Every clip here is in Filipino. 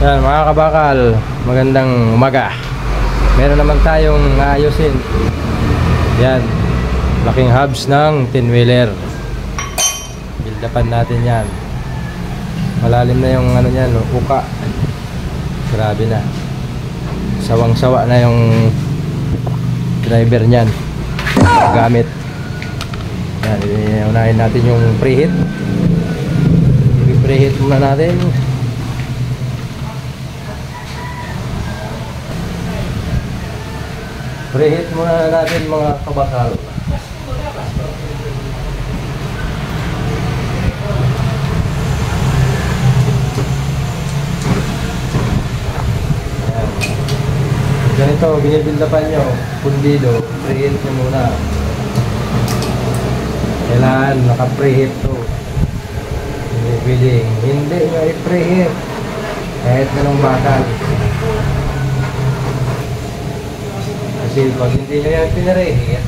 Yan mga kabakal, magandang umaga. Meron naman tayong ayusin. Yan, laking hubs ng 10-wheeler. Build-upan natin yan. Malalim na yung ano niyan, uka. Grabe na. Sawang-sawa na yung driver niyan. Gamit. Yan, unahin natin yung preheat. I-preheat muna natin. Preheat muna natin mga kabakal. Ganito, binibuild-upan nyo, pundido, preheat nyo muna. Kailangan naka-preheat to. Hindi pwedeng, hindi nyo i-preheat. Kahit ganong bakal. Kasi pag hindi nyo yan pinarehit,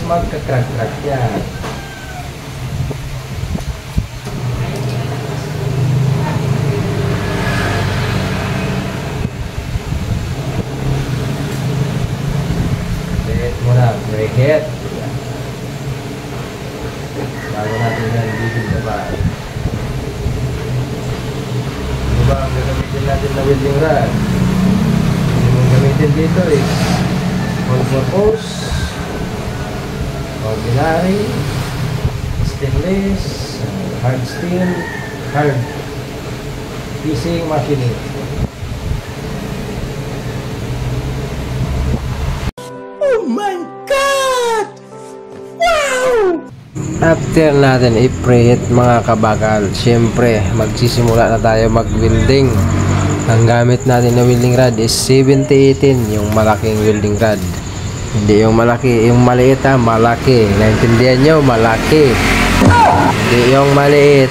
magka-crack-crack yan. Preheat. Bago natin yan bibig na ba? Ano ba ang gagamitin natin na welding rod? Yung gamitin dito is all purpose, ordinary, stainless, hard steel, hard piecing machine. After natin i-preheat mga kabakal, syempre magsisimula na tayo mag-welding. Ang gamit natin na welding rod is 7018, yung malaking welding rod. Hindi yung malaki, yung maliit ha, malaki. Naintindihan nyo, malaki. Hindi yung maliit.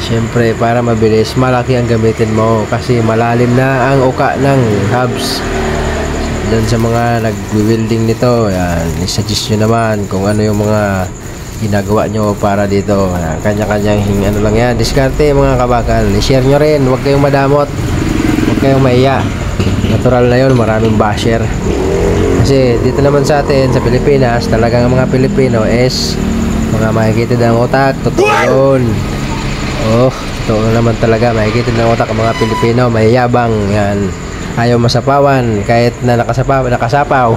Syempre para mabilis, malaki ang gamitin mo kasi malalim na ang uka ng hubs. Doon sa mga nag-welding nito, yan, i-suggest nyo naman kung ano yung mga ginagawa nyo para dito. Kanya-kanyang ano lang yan, diskarte mga kabakal. I-share nyo rin, huwag kayong madamot, huwag kayong maiya. Natural na yun, maraming basher. Kasi dito naman sa atin sa Pilipinas, talagang mga Pilipino is mga makikita ng utak. Totoo yun. Oh, totoo naman talaga, makikita ng utak ang mga Pilipino, mayayabang yan. Ayaw masapawan kahit na nakasapaw.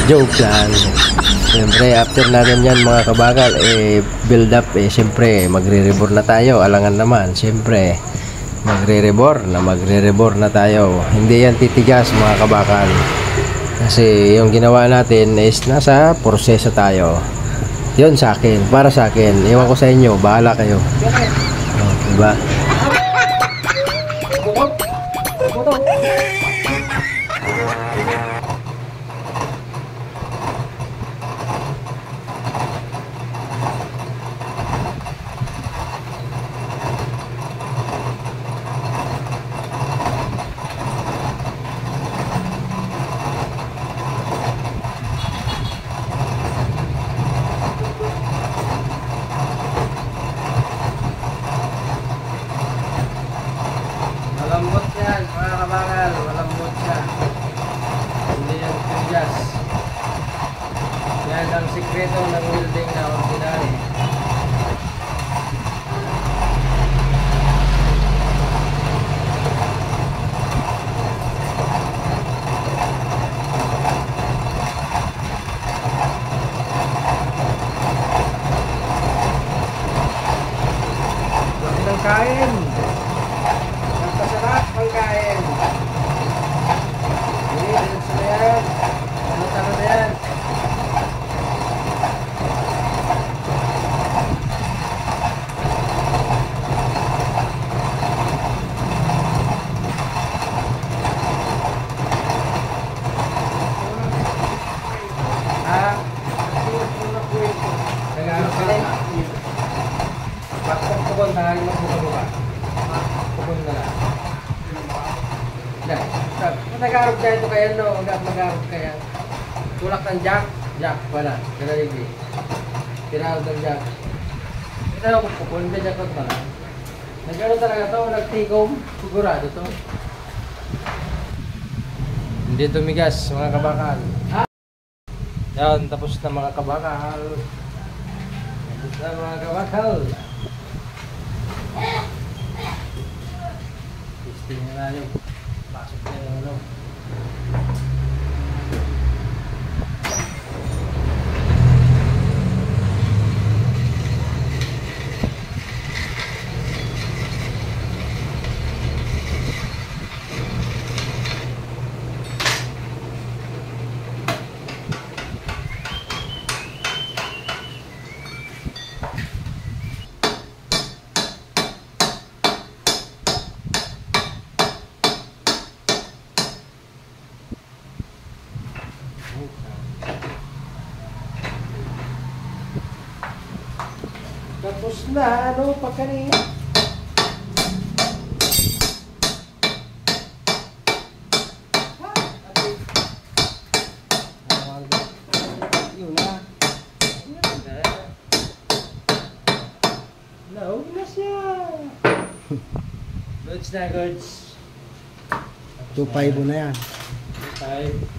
Joke lang. Siyempre after natin yan mga kabakal, build up, siyempre magre-rebore na tayo. Alangan naman, siyempre magre-rebore na tayo. Hindi yan titigas mga kabakal, kasi yung ginawa natin is nasa proseso tayo. Yun sa akin, para sa akin. Iwan ko sa inyo, bahala kayo. Diba? Malambot yan mga kabakal, malambot siya. Hindi yan tigas. Yan ang sikreto ng welding na ordinary. Huwag nang kain. Masarap pagkain. Hindi, diretso na yan. Ano na yan? Nag-ano ka lang? Pagpapagod na lang yung buka-buka. Pagpapagod na lang. Nag-arog na ito kaya, no? Mag-arog kaya. Tulak ng jack. Jack pala. Kaya hindi. Tinawag ng jack. Tinawag ko po. Hindi jack pala. Nagano talaga to, nagtikom. Sigurado to. Hindi tumigas mga kabakal. Yan, tapos na mga kabakal. Tapos na mga kabakal. Testing na natin. Pasok na yung ano. Tapos na, ano, pagkanin. Yun na. Naog na siya. Goods na, goods. 2.5 na yan. 5.